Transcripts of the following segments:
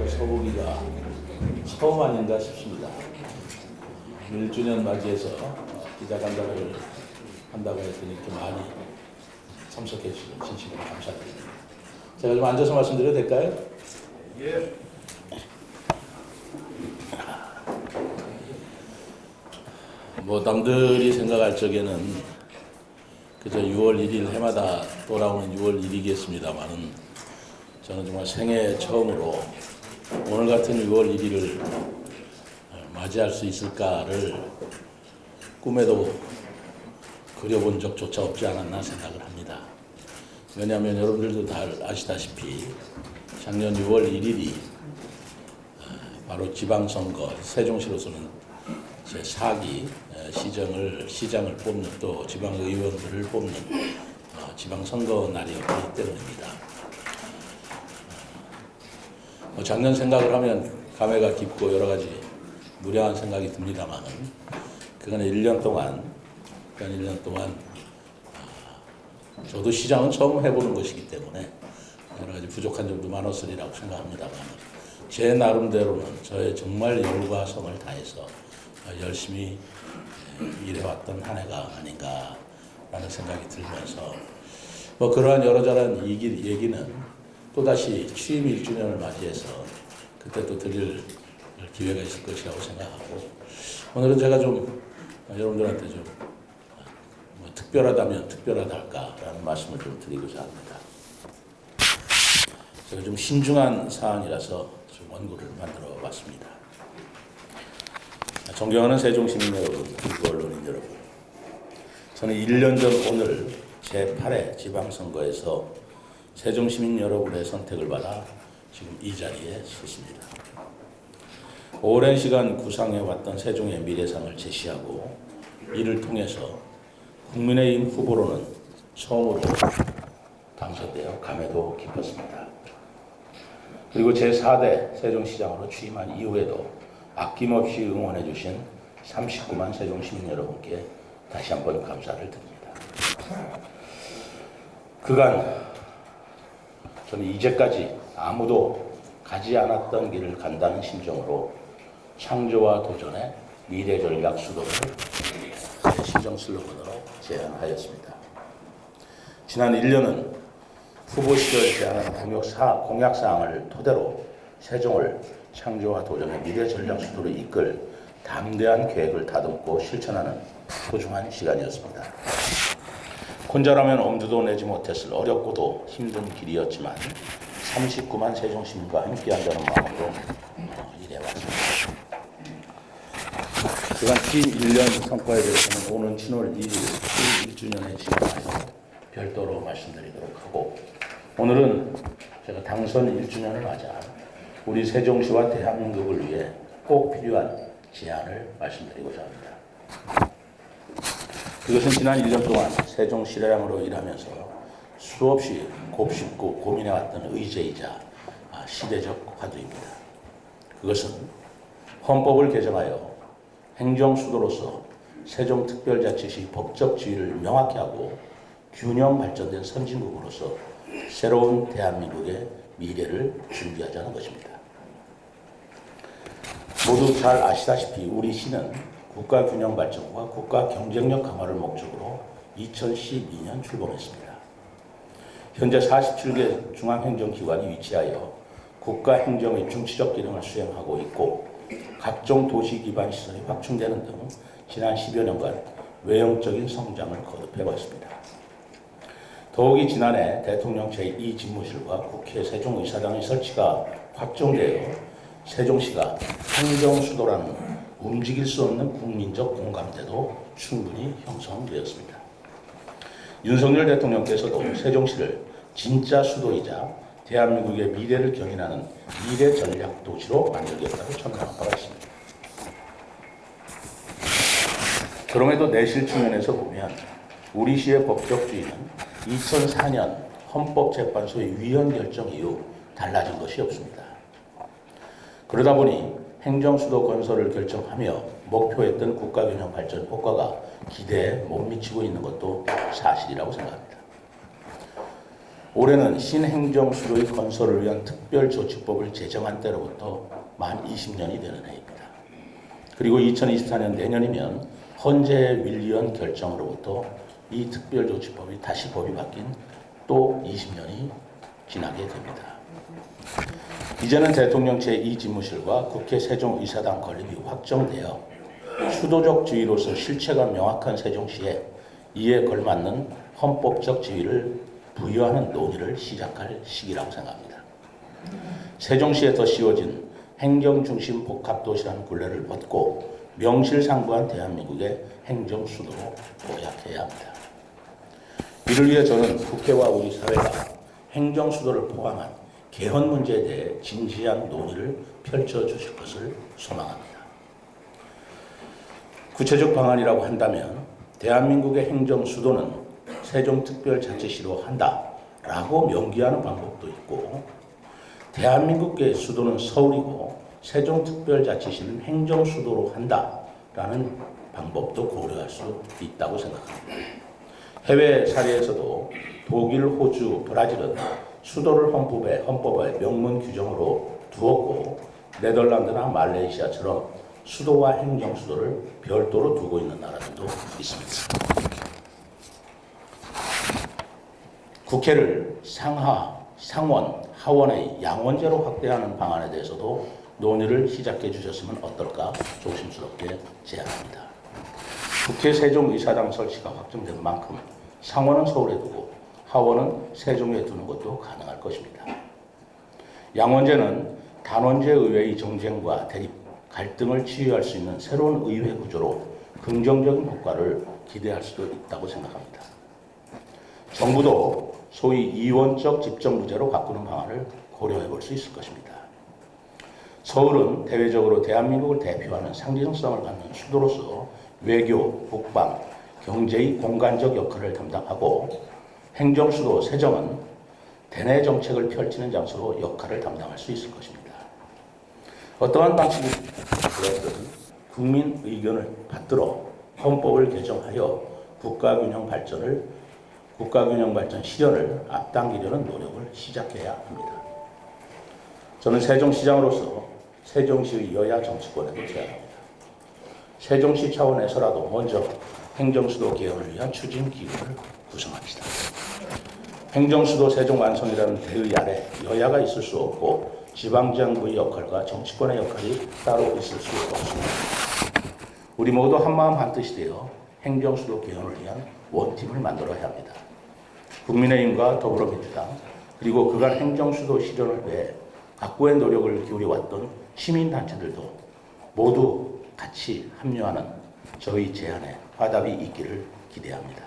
서보기가 처음 아닌가 싶습니다. 1주년 맞이해서 기자간담회를 한다고 했더니 이렇게 많이 참석해 주셔서 진심으로 감사드립니다. 제가 좀 앉아서 말씀드려도 될까요? 예. 남들이 생각할 적에는 그저 6월 1일 해마다 돌아오는 6월 1일이겠습니다만은 저는 정말 생애 처음으로 오늘 같은 6월 1일을 맞이할 수 있을까를 꿈에도 그려본 적조차 없지 않았나 생각을 합니다. 왜냐하면 여러분들도 다 아시다시피 작년 6월 1일이 바로 지방선거, 세종시로서는 제 4기 시장을 뽑는 또 지방의원들을 뽑는 지방선거 날이었기 때문입니다. 작년 생각을 하면 감회가 깊고 여러 가지 무량한 생각이 듭니다만은 그건 1년 동안 저도 시장은 처음 해보는 것이기 때문에 여러 가지 부족한 점도 많았으리라고 생각합니다만 제 나름대로는 저의 정말 열과 성을 다해서 열심히 일해왔던 한 해가 아닌가라는 생각이 들면서 그러한 여러저러한 얘기는 또다시 취임 1주년을 맞이해서 그때 또 드릴 기회가 있을 것이라고 생각하고 오늘은 제가 좀 여러분들한테 좀 특별하다면 특별하다 할까라는 말씀을 좀 드리고자 합니다. 제가 좀 신중한 사안이라서 좀 원고를 만들어 봤습니다. 존경하는 세종시민 여러분, 그리고 언론인 여러분, 저는 1년 전 오늘 제8회 지방선거에서 세종시민 여러분의 선택을 받아 지금 이 자리에 섰습니다. 오랜 시간 구상해왔던 세종의 미래상을 제시하고 이를 통해서 국민의힘 후보로는 처음으로 당선되어 감회도 깊었습니다. 그리고 제4대 세종시장으로 취임한 이후에도 아낌없이 응원해 주신 39만 세종시민 여러분께 다시 한번 감사를 드립니다. 그간 저는 이제까지 아무도 가지 않았던 길을 간다는 심정으로 창조와 도전의 미래 전략 수도를 제 시정 슬로건으로 제안하였습니다. 지난 1년은 후보 시절 제안한 공약사항을 토대로 세종을 창조와 도전의 미래 전략 수도로 이끌 담대한 계획을 다듬고 실천하는 소중한 시간이었습니다. 혼자라면 엄두도 내지 못했을 어렵고도 힘든 길이었지만 39만 세종시민과 함께한다는 마음으로 일해왔습니다. 그간 취임 1년 성과에 대해서는 오는 7월 1일 1주년에 시간하여 별도로 말씀드리도록 하고 오늘은 제가 당선 1주년을 맞아 우리 세종시와 대한민국을 위해 꼭 필요한 제안을 말씀드리고자 합니다. 그것은 지난 1년 동안 세종시장으로 일하면서 수없이 곱씹고 고민해왔던 의제이자 시대적 화두입니다. 그것은 헌법을 개정하여 행정수도로서 세종특별자치시 법적 지위를 명확히 하고 균형 발전된 선진국으로서 새로운 대한민국의 미래를 준비하자는 것입니다. 모두 잘 아시다시피 우리 시는 국가 균형 발전과 국가 경쟁력 강화를 목적으로 2012년 출범했습니다. 현재 47개 중앙행정기관이 위치하여 국가 행정의 중추적 기능을 수행하고 있고 각종 도시 기반 시설이 확충되는 등 지난 10여 년간 외형적인 성장을 거듭해왔습니다. 더욱이 지난해 대통령 제2집무실과 국회 세종의사당의 설치가 확정되어 세종시가 행정수도라는 움직일 수 없는 국민적 공감대도 충분히 형성되었습니다. 윤석열 대통령께서도 세종시를 진짜 수도이자 대한민국의 미래를 견인하는 미래 전략 도시로 만들겠다고 천명한 바가 있습니다. 그럼에도 내실 측면에서 보면 우리 시의 법적 주의는 2004년 헌법재판소의 위헌 결정 이후 달라진 것이 없습니다. 그러다 보니 행정수도 건설을 결정하며 목표했던 국가균형 발전 효과가 기대에 못 미치고 있는 것도 사실이라고 생각합니다. 올해는 신행정수도의 건설을 위한 특별조치법을 제정한 때로부터 만 20년이 되는 해입니다. 그리고 2024년 내년이면 헌재 윌리언 결정으로부터 이 특별조치법이 다시 법이 바뀐 또 20년이 지나게 됩니다. 이제는 대통령 제2집무실과 국회 세종의사당 건립이 확정되어 수도적 지위로서 실체가 명확한 세종시에 이에 걸맞는 헌법적 지위를 부여하는 논의를 시작할 시기라고 생각합니다. 세종시에 더 씌워진 행정중심 복합도시라는 굴레를 벗고 명실상부한 대한민국의 행정수도로 도약해야 합니다. 이를 위해 저는 국회와 우리 사회가 행정수도를 포함한 개헌 문제에 대해 진지한 논의를 펼쳐주실 것을 소망합니다. 구체적 방안이라고 한다면 대한민국의 행정수도는 세종특별자치시로 한다라고 명기하는 방법도 있고, 대한민국의 수도는 서울이고 세종특별자치시는 행정수도로 한다라는 방법도 고려할 수 있다고 생각합니다. 해외 사례에서도 독일, 호주, 브라질은 수도를 헌법의 명문 규정으로 두었고, 네덜란드나 말레이시아처럼 수도와 행정수도를 별도로 두고 있는 나라들도 있습니다. 국회를 상하, 상원, 하원의 양원제로 확대하는 방안에 대해서도 논의를 시작해 주셨으면 어떨까 조심스럽게 제안합니다. 국회 세종의사당 설치가 확정된 만큼 상원은 서울에 두고 하원은 세종에 두는 것도 가능할 것입니다. 양원제는 단원제 의회의 정쟁과 대립, 갈등을 치유할 수 있는 새로운 의회 구조로 긍정적인 효과를 기대할 수도 있다고 생각합니다. 정부도 소위 이원적 집정부제로 바꾸는 방안을 고려해 볼 수 있을 것입니다. 서울은 대외적으로 대한민국을 대표하는 상징성을 갖는 수도로서 외교, 국방, 경제의 공간적 역할을 담당하고, 행정수도 세종은 대내 정책을 펼치는 장소로 역할을 담당할 수 있을 것입니다. 어떠한 방식이 되었든 국민 의견을 받들어 헌법을 개정하여 국가균형 발전 실현을 앞당기려는 노력을 시작해야 합니다. 저는 세종시장으로서 세종시의 여야 정치권에도 제안합니다. 세종시 차원에서라도 먼저 행정수도 개헌을 위한 추진기구를 구성합시다. 행정수도 세종 완성이라는 대의 아래 여야가 있을 수 없고 지방정부의 역할과 정치권의 역할이 따로 있을 수 없습니다. 우리 모두 한마음 한뜻이 되어 행정수도 개헌을 위한 원팀을 만들어야 합니다. 국민의힘과 더불어민주당, 그리고 그간 행정수도 실현을 위해 각고의 노력을 기울여왔던 시민단체들도 모두 같이 합류하는 저희 제안에 화답이 있기를 기대합니다.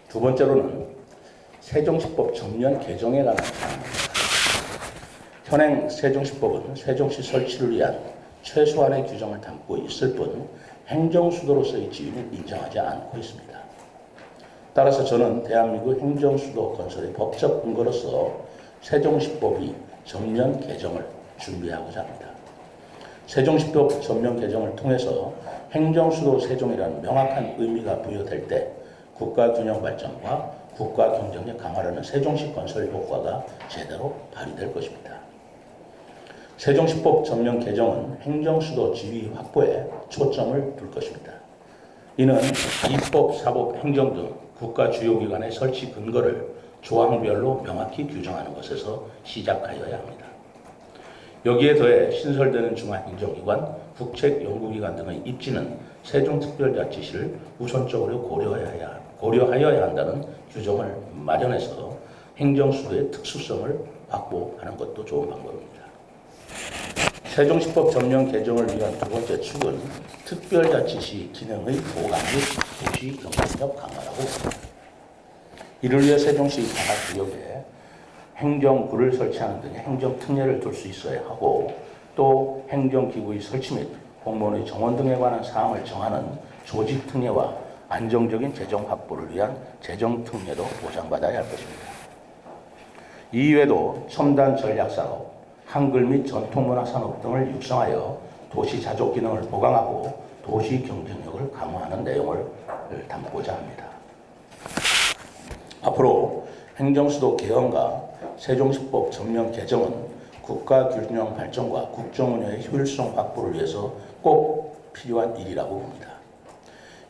두 번째로는 세종시법 전면 개정에 관한 사항입니다. 현행 세종시법은 세종시 설치를 위한 최소한의 규정을 담고 있을 뿐 행정수도로서의 지위는 인정하지 않고 있습니다. 따라서 저는 대한민국 행정수도 건설의 법적 근거로서 세종시법이 전면 개정을 준비하고자 합니다. 세종시법 전면 개정을 통해서 행정수도 세종이라는 명확한 의미가 부여될 때 국가균형 발전과 국가 경쟁력 강화라는 세종시 건설 효과가 제대로 발휘될 것입니다. 세종시법 전면 개정은 행정수도 지위 확보에 초점을 둘 것입니다. 이는 입법, 사법, 행정 등 국가 주요 기관의 설치 근거를 조항별로 명확히 규정하는 것에서 시작하여야 합니다. 여기에 더해 신설되는 중앙행정기관, 국책연구기관 등의 입지는 세종특별자치시를 우선적으로 고려하여야 한다는 규정을 마련해서 행정수도의 특수성을 확보하는 것도 좋은 방법입니다. 세종시법 전면 개정을 위한 두 번째 축은 특별자치시 기능의 보강 및 도시 경쟁력 강화라고 합니다. 이를 위해 세종시 관할 구역에 행정부를 설치하는 등의 행정특례를 둘 수 있어야 하고, 또 행정기구의 설치 및 공무원의 정원 등에 관한 사항을 정하는 조직특례와 안정적인 재정 확보를 위한 재정특례도 보장받아야 할 것입니다. 이외에도 첨단 전략산업, 한글 및 전통문화 산업 등을 육성하여 도시 자족 기능을 보강하고 도시 경쟁력을 강화하는 내용을 담고자 합니다. 앞으로 행정수도 개헌과 세종시법 전면 개정은 국가균형 발전과 국정운영의 효율성 확보를 위해서 꼭 필요한 일이라고 봅니다.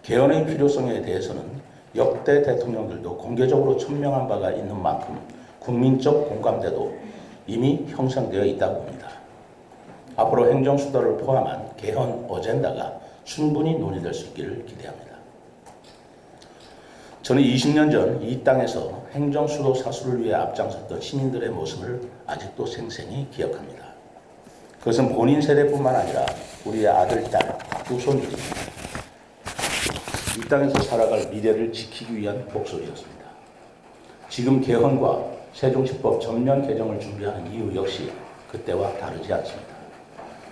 개헌의 필요성에 대해서는 역대 대통령들도 공개적으로 천명한 바가 있는 만큼 국민적 공감대도 이미 형성되어 있다고 봅니다. 앞으로 행정수도를 포함한 개헌 어젠다가 충분히 논의될 수 있기를 기대합니다. 저는 20년 전 이 땅에서 행정수도 사수를 위해 앞장섰던 시민들의 모습을 아직도 생생히 기억합니다. 그것은 본인 세대뿐만 아니라 우리의 아들, 딸, 후손들입니다. 이 땅에서 살아갈 미래를 지키기 위한 목소리였습니다. 지금 개헌과 세종시법 전면 개정을 준비하는 이유 역시 그때와 다르지 않습니다.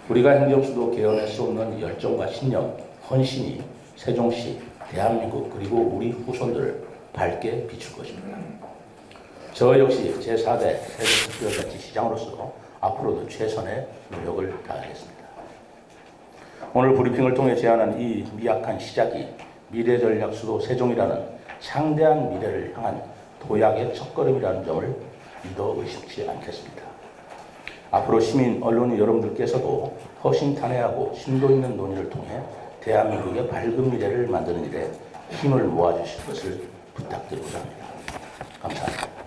우리가 행정수도 개헌에 쏟는 열정과 신념, 헌신이 세종시, 대한민국 그리고 우리 후손들을 밝게 비출 것입니다. 저 역시 제4대 세종특별자치시장으로서 앞으로도 최선의 노력을 다하겠습니다. 오늘 브리핑을 통해 제안한 이 미약한 시작이 미래전략수도 세종이라는 창대한 미래를 향한 도약의 첫걸음이라는 점을 믿어 의심치 않겠습니다. 앞으로 시민, 언론인 여러분들께서도 허심탄회하고 심도 있는 논의를 통해 대한민국의 밝은 미래를 만드는 일에 힘을 모아주실 것을 부탁드리고자 합니다. 감사합니다.